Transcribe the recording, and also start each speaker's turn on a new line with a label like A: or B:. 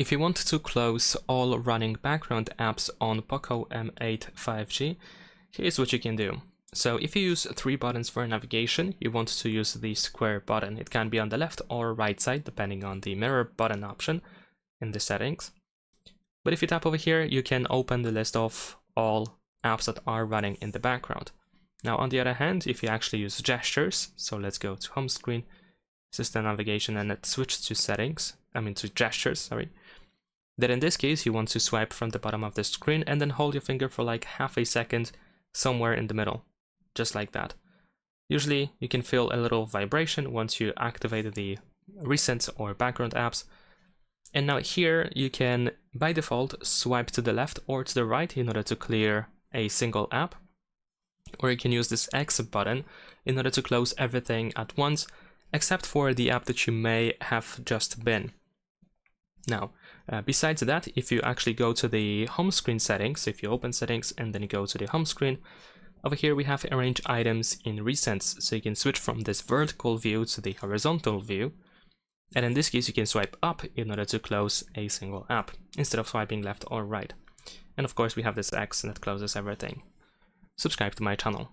A: If you want to close all running background apps on POCO M8 5G, here's what you can do. So if you use 3 buttons for navigation, you want to use the square button. It can be on the left or right side, depending on the mirror button option in the settings. But if you tap over here, you can open the list of all apps that are running in the background. Now, on the other hand, if you actually use gestures, so let's go to home screen, system navigation, and let's switch to settings, to gestures, sorry. Then in this case, you want to swipe from the bottom of the screen and then hold your finger for like half a second somewhere in the middle, just like that. Usually you can feel a little vibration once you activate the recent or background apps. And now here you can, by default, swipe to the left or to the right in order to clear a single app. Or you can use this X button in order to close everything at once, except for the app that you may have just been. Now, besides that, if you actually go to the home screen settings, if you open settings and then you go to the home screen, over here we have arrange items in recents, so you can switch from this vertical view to the horizontal view. And in this case, you can swipe up in order to close a single app, instead of swiping left or right. And of course, we have this X that closes everything. Subscribe to my channel.